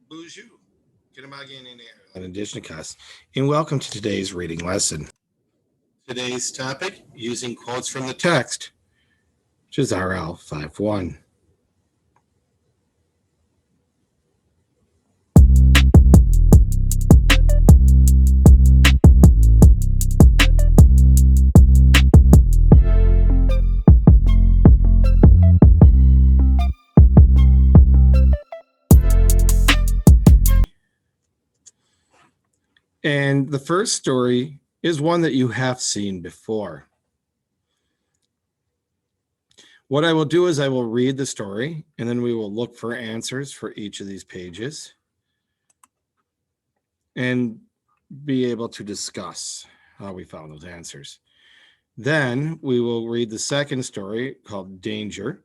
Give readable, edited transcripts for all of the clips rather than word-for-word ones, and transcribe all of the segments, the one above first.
Bonjour, an Indishnikas, and welcome to today's reading lesson. Today's topic, using quotes from the text, which is RL 51. And the first story is one that you have seen before. What I will do is I will read the story, and then we will look for answers for each of these pages and be able to discuss how we found those answers. Then we will read the second story called Danger,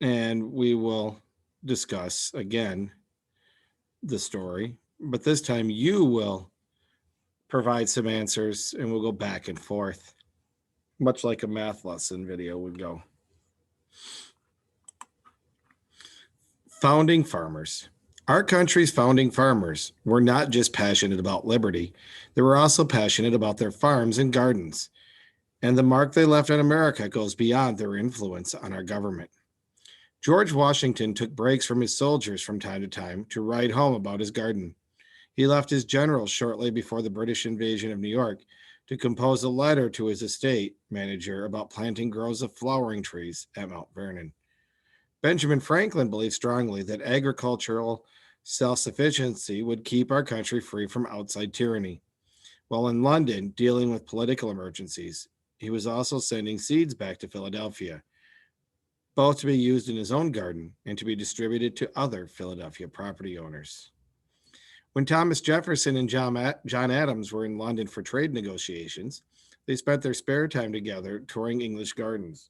and we will discuss again the story, but this time you will provide some answers and we'll go back and forth, much like a math lesson video would go. Founding farmers. Our country's founding farmers were not just passionate about liberty, they were also passionate about their farms and gardens. And the mark they left on America goes beyond their influence on our government. George Washington took breaks from his soldiers from time to time to write home about his garden. He left his generals shortly before the British invasion of New York to compose a letter to his estate manager about planting groves of flowering trees at Mount Vernon. Benjamin Franklin believed strongly that agricultural self-sufficiency would keep our country free from outside tyranny. While in London, dealing with political emergencies, he was also sending seeds back to Philadelphia, both to be used in his own garden and to be distributed to other Philadelphia property owners. When Thomas Jefferson and John Adams were in London for trade negotiations, they spent their spare time together touring English gardens.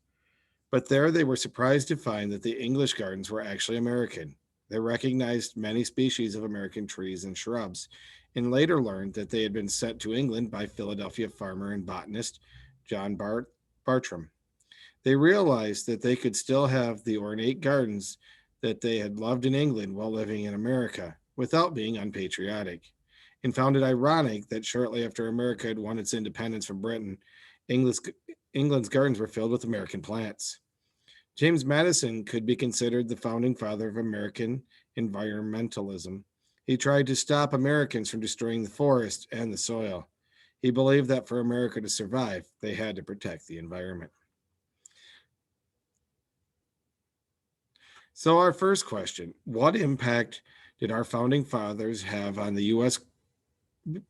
But there they were surprised to find that the English gardens were actually American. They recognized many species of American trees and shrubs, and later learned that they had been sent to England by Philadelphia farmer and botanist John Bartram. They realized that they could still have the ornate gardens that they had loved in England while living in America without being unpatriotic, and found it ironic that shortly after America had won its independence from Britain, England's gardens were filled with American plants. James Madison could be considered the founding father of American environmentalism. He tried to stop Americans from destroying the forest and the soil. He believed that for America to survive, they had to protect the environment. So, our first question: what impact did our founding fathers have on the U.S.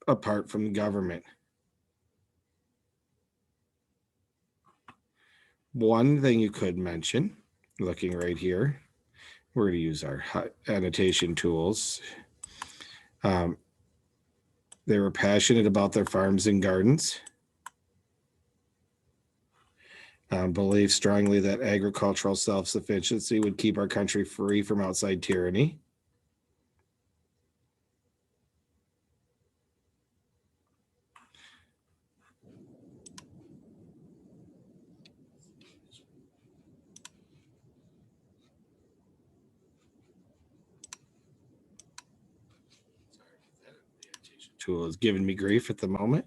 apart from the government? One thing you could mention, looking right here, we're going to use our annotation tools. They were passionate about their farms and gardens. Believed strongly that agricultural self-sufficiency would keep our country free from outside tyranny. Tool is giving me grief at the moment.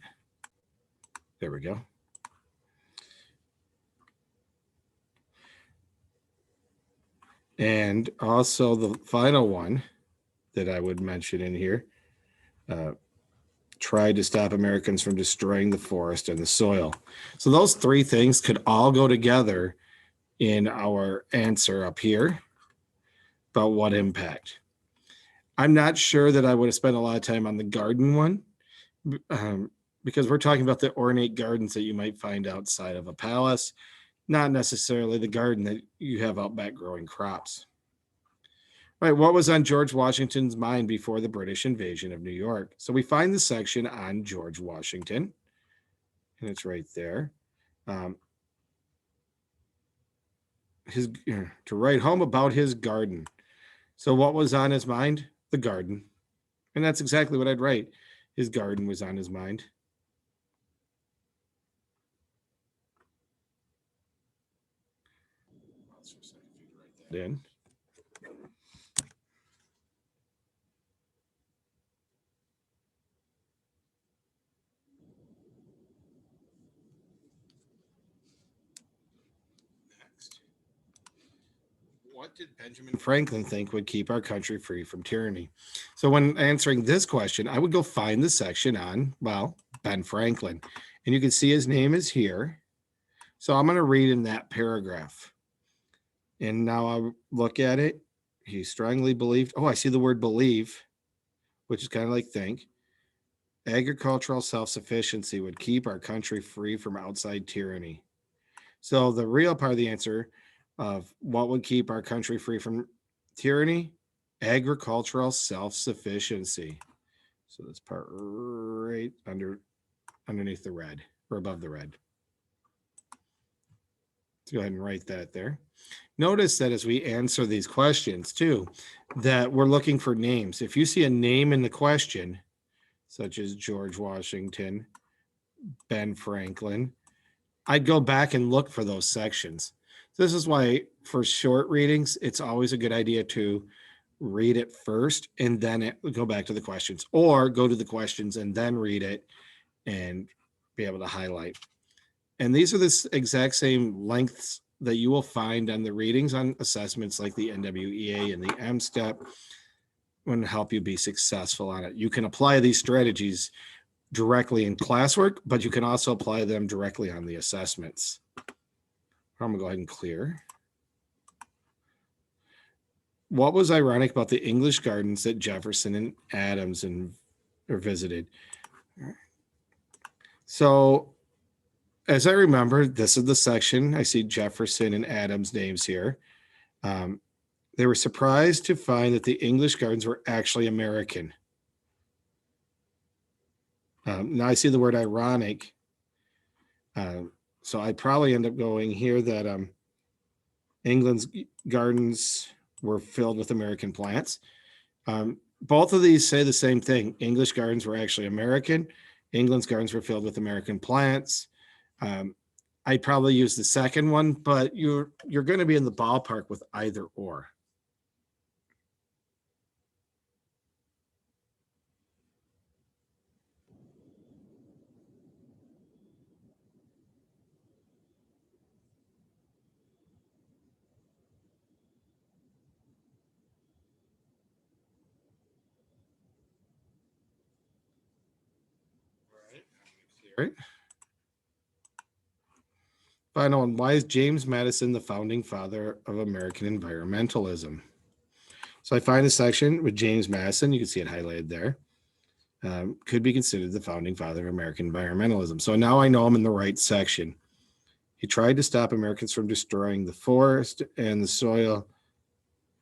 There we go. And also the final one that I would mention in here, tried to stop Americans from destroying the forest and the soil. So those three things could all go together in our answer up here. But what impact? I'm not sure that I would have spent a lot of time on the garden one, because we're talking about the ornate gardens that you might find outside of a palace, not necessarily the garden that you have out back growing crops. All right, what was on George Washington's mind before the British invasion of New York? So we find the section on George Washington, and it's right there. To write home about his garden. So what was on his mind? The garden. And that's exactly what I'd write. His garden was on his mind. In. What did Benjamin Franklin think would keep our country free from tyranny? So, when answering this question, I would go find the section on, well, Ben Franklin. And you can see his name is here. So, I'm going to read in that paragraph. And now I'll look at it. He strongly believed, I see the word believe, which is kind of like think. Agricultural self sufficiency would keep our country free from outside tyranny. So, the real part of the answer of what would keep our country free from tyranny, agricultural self-sufficiency. So this part right underneath the red or above the red. Let's go ahead and write that there. Notice that as we answer these questions too, that we're looking for names. If you see a name in the question, such as George Washington, Ben Franklin, I'd go back and look for those sections. This is why for short readings, it's always a good idea to read it first and then go back to the questions, or go to the questions and then read it and be able to highlight. And these are the exact same lengths that you will find on the readings on assessments like the NWEA and the M-STEP will help you be successful on it. You can apply these strategies directly in classwork, but you can also apply them directly on the assessments. I'm gonna go ahead and clear. What was ironic about the English gardens that Jefferson and Adams visited? So, as I remember, this is the section. I see Jefferson and Adams names here. They were surprised to find that the English gardens were actually American. Now I see the word ironic. So I'd probably end up going here that England's gardens were filled with American plants. Both of these say the same thing. English gardens were actually American. England's gardens were filled with American plants. I'd probably use the second one, but you're going to be in the ballpark with either or. All right. Final one. Why is James Madison the founding father of American environmentalism? So I find a section with James Madison. You can see it highlighted there. Could be considered the founding father of American environmentalism. So now I know I'm in the right section. He tried to stop Americans from destroying the forest and the soil,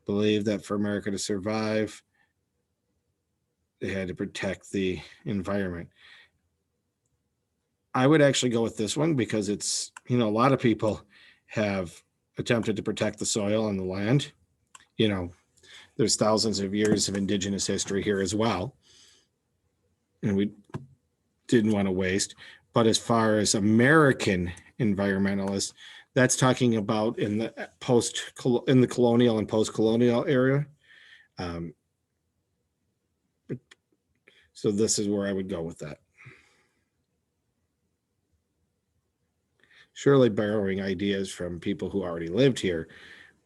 believed that for America to survive, they had to protect the environment. I would actually go with this one because it's, a lot of people have attempted to protect the soil and the land. There's thousands of years of indigenous history here as well. And we didn't want to waste. But as far as American environmentalists, that's talking about in the colonial and post-colonial era. So this is where I would go with that. Surely borrowing ideas from people who already lived here,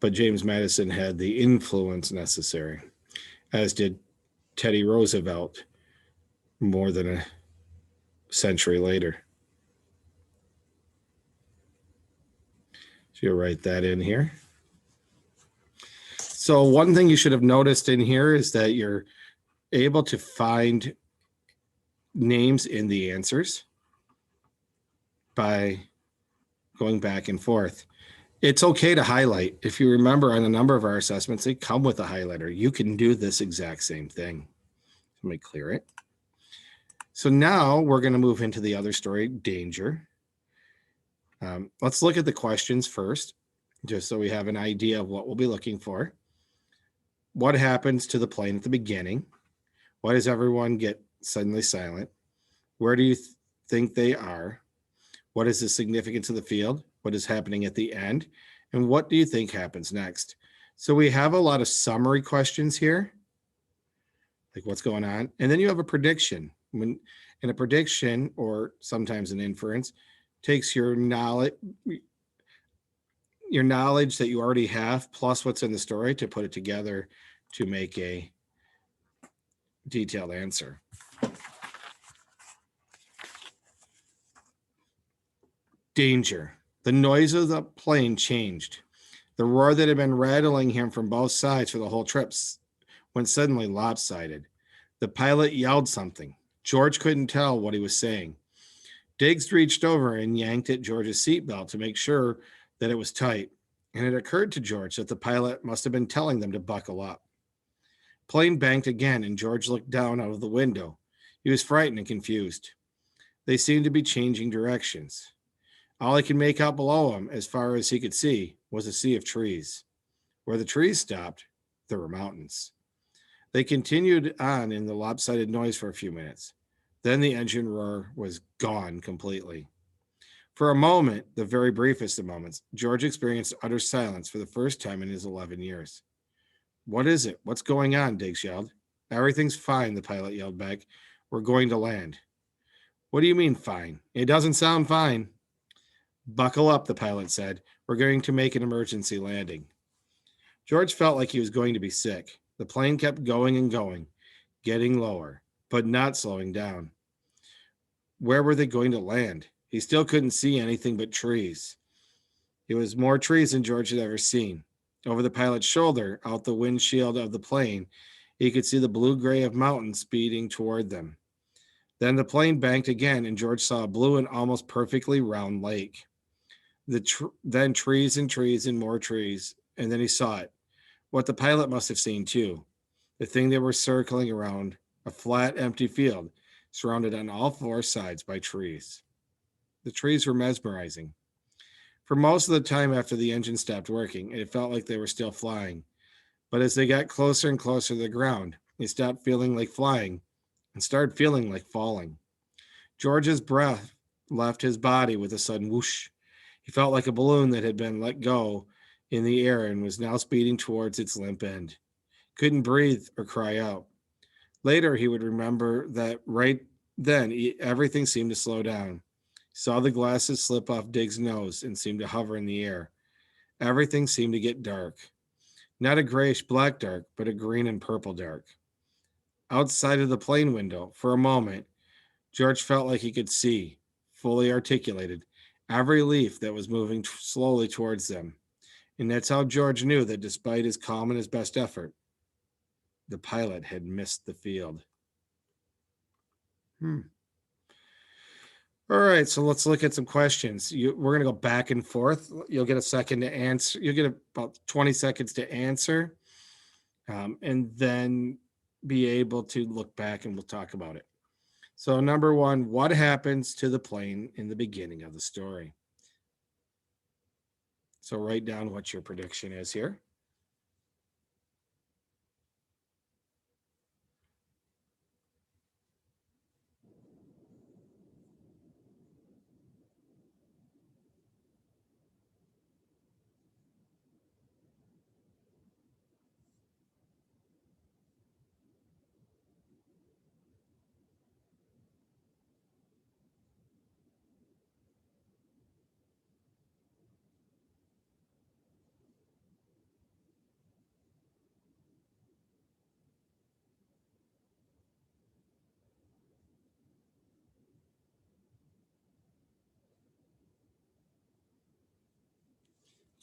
but James Madison had the influence necessary, as did Teddy Roosevelt more than a century later. So you'll write that in here. So one thing you should have noticed in here is that you're able to find names in the answers by going back and forth. It's okay to highlight. If you remember on a number of our assessments, they come with a highlighter. You can do this exact same thing. Let me clear it. So now we're going to move into the other story, danger. Let's look at the questions first, just so we have an idea of what we'll be looking for. What happens to the plane at the beginning? Why does everyone get suddenly silent? Where do you think they are? What is the significance of the field? What is happening at the end? And what do you think happens next? So we have a lot of summary questions here, like what's going on. And then you have a prediction. In a prediction, or sometimes an inference, takes your knowledge, your knowledge that you already have plus what's in the story to put it together to make a detailed answer. Danger. The noise of the plane changed. The roar that had been rattling him from both sides for the whole trip went suddenly lopsided. The pilot yelled something. George couldn't tell what he was saying. Diggs reached over and yanked at George's seatbelt to make sure that it was tight, and it occurred to George that the pilot must have been telling them to buckle up. Plane banked again, and George looked down out of the window. He was frightened and confused. They seemed to be changing directions. All he could make out below him, as far as he could see, was a sea of trees. Where the trees stopped, there were mountains. They continued on in the lopsided noise for a few minutes. Then the engine roar was gone completely. For a moment, the very briefest of moments, George experienced utter silence for the first time in his 11 years. What is it? What's going on? Diggs yelled. Everything's fine, the pilot yelled back. We're going to land. What do you mean, fine? It doesn't sound fine. Buckle up, the pilot said. We're going to make an emergency landing. George felt like he was going to be sick. The plane kept going and going, getting lower, but not slowing down. Where were they going to land? He still couldn't see anything but trees. It was more trees than George had ever seen. Over the pilot's shoulder, out the windshield of the plane, he could see the blue-gray of mountains speeding toward them. Then the plane banked again, and George saw a blue and almost perfectly round lake. Then trees and trees and more trees, and then he saw it. What the pilot must have seen too. The thing they were circling around, a flat, empty field, surrounded on all four sides by trees. The trees were mesmerizing. For most of the time after the engine stopped working, it felt like they were still flying. But as they got closer and closer to the ground, they stopped feeling like flying and started feeling like falling. George's breath left his body with a sudden whoosh. He felt like a balloon that had been let go in the air and was now speeding towards its limp end. Couldn't breathe or cry out. Later, he would remember that right then everything seemed to slow down. He saw the glasses slip off Diggs' nose and seemed to hover in the air. Everything seemed to get dark. Not a grayish black dark, but a green and purple dark. Outside of the plane window, for a moment, George felt like he could see, fully articulated, every leaf that was moving slowly towards them. And that's how George knew that despite his calm and his best effort, the pilot had missed the field. All right, so let's look at some questions. We're going to go back and forth. You'll get a second to answer. You'll get about 20 seconds to answer, and then be able to look back and we'll talk about it. So number one, what happens to the plane in the beginning of the story? So write down what your prediction is here.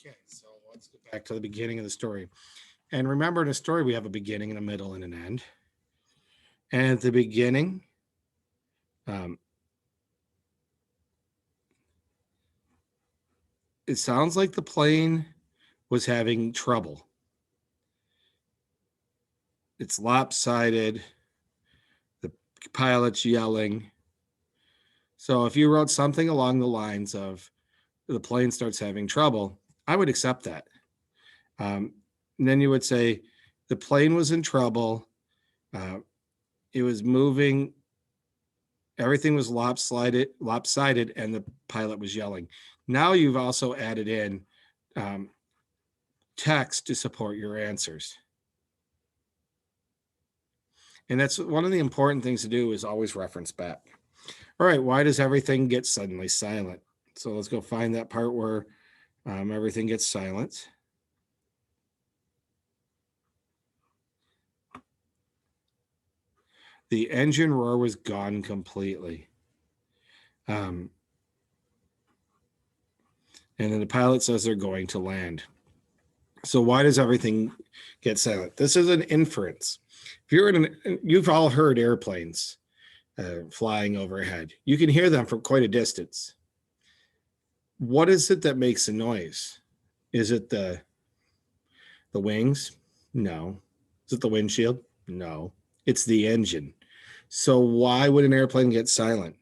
Okay, so let's go back to the beginning of the story. And remember, in a story, we have a beginning and a middle and an end. And at the beginning, it sounds like the plane was having trouble. It's lopsided. The pilot's yelling. So if you wrote something along the lines of the plane starts having trouble, I would accept that. And then you would say the plane was in trouble. It was moving. Everything was lopsided, and the pilot was yelling. Now you've also added in text to support your answers. And that's one of the important things to do is always reference back. All right, why does everything get suddenly silent? So let's go find that part where Everything gets silent. The engine roar was gone completely. And then the pilot says they're going to land. So why does everything get silent? This is an inference. If you're you've all heard airplanes flying overhead. You can hear them from quite a distance. What is it that makes a noise? Is it the wings? No. Is it the windshield? No. It's the engine. So why would an airplane get silent?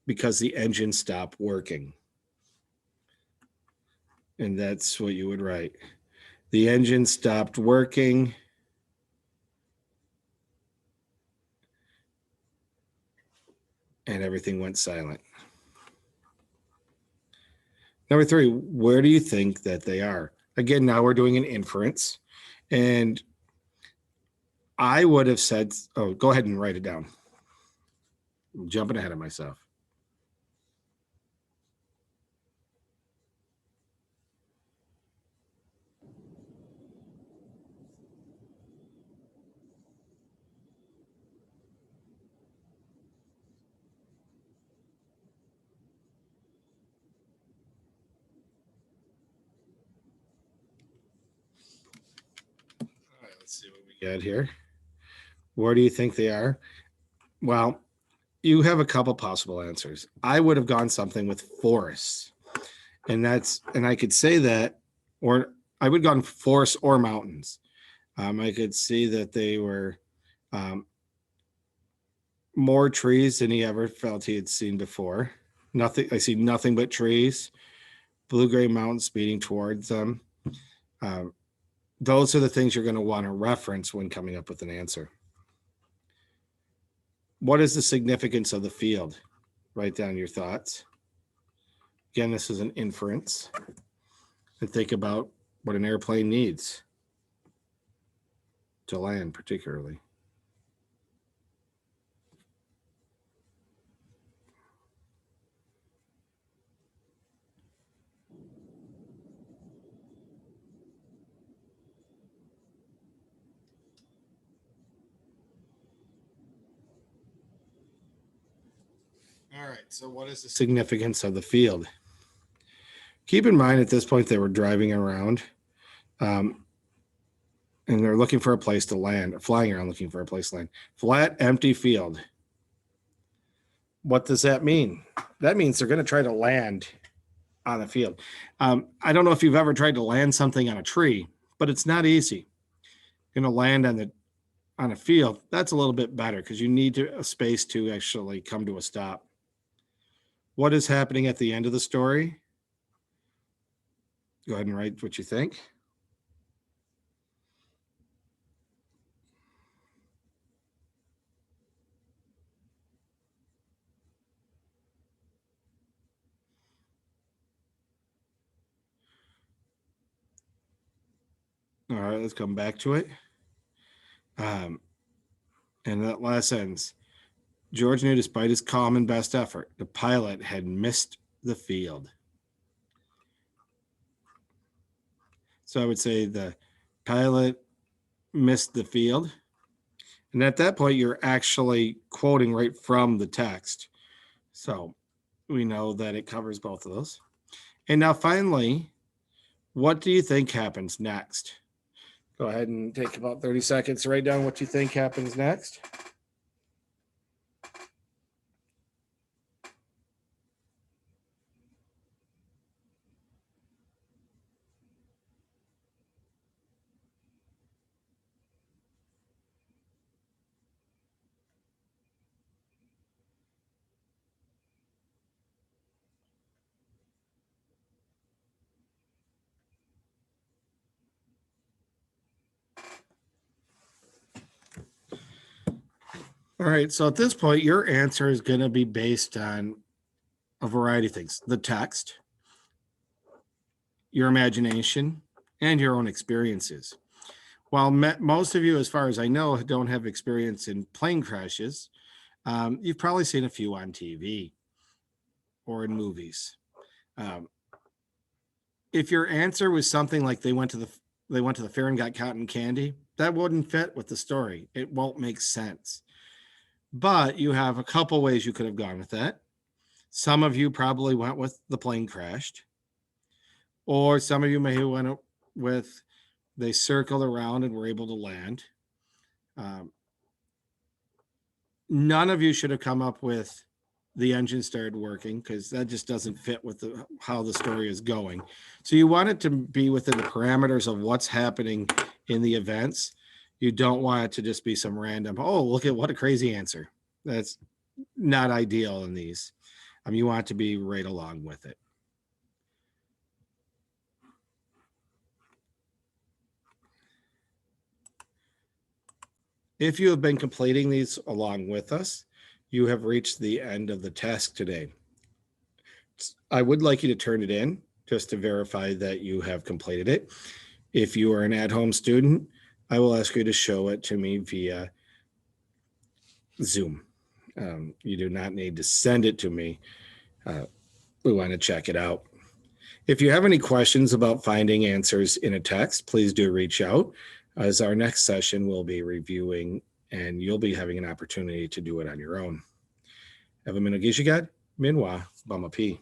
Because the engine stopped working. And that's what you would write. The engine stopped working. And everything went silent. Number 3, where do you think that they are? Again, now we're doing an inference. And I would have said, oh, go ahead and write it down. I'm jumping ahead of myself. All right, let's see what we got here. Where do you think they are? Well, you have a couple possible answers. I would have gone something with forests. And I could say that, or I would have gone forests or mountains. I could see that they were more trees than he ever felt he had seen before. Nothing. I see nothing but trees. Blue-gray mountains speeding towards them. Um, those are the things you're going to want to reference when coming up with an answer. What is the significance of the field? Write down your thoughts. Again, this is an inference. And think about what an airplane needs to land, particularly. All right, so what is the significance of the field? Keep in mind at this point they were driving around and they're looking for a place to land, flying around looking for a place to land. Flat, empty field. What does that mean? That means they're going to try to land on a field. I don't know if you've ever tried to land something on a tree, but it's not easy. Going to land on a field. That's a little bit better because you need a space to actually come to a stop. What is happening at the end of the story? Go ahead and write what you think. All right, let's come back to it. And that last sentence, George knew despite his calm and best effort, the pilot had missed the field. So I would say the pilot missed the field. And at that point, you're actually quoting right from the text. So we know that it covers both of those. And now finally, what do you think happens next? Go ahead and take about 30 seconds to write down what you think happens next. All right. So at this point, your answer is going to be based on a variety of things: the text, your imagination, and your own experiences. While most of you, as far as I know, don't have experience in plane crashes, you've probably seen a few on TV or in movies. Um, If your answer was something like they went to the fair and got cotton candy, that wouldn't fit with the story. It won't make sense. But you have a couple ways you could have gone with that. Some of you probably went with the plane crashed, or some of you may have went with they circled around and were able to land. Um, None of you should have come up with the engine started working because that just doesn't fit with how the story is going. So you want it to be within the parameters of what's happening in the events. You don't want it to just be some random, oh, look at what a crazy answer. That's not ideal in these. You want it to be right along with it. If you have been completing these along with us, you have reached the end of the task today. I would like you to turn it in just to verify that you have completed it. If you are an at-home student, I will ask you to show it to me via Zoom. You do not need to send it to me. We want to check it out. If you have any questions about finding answers in a text, please do reach out, as our next session will be reviewing and you'll be having an opportunity to do it on your own. Have a minute, Gishigad, Minwa, Bama P.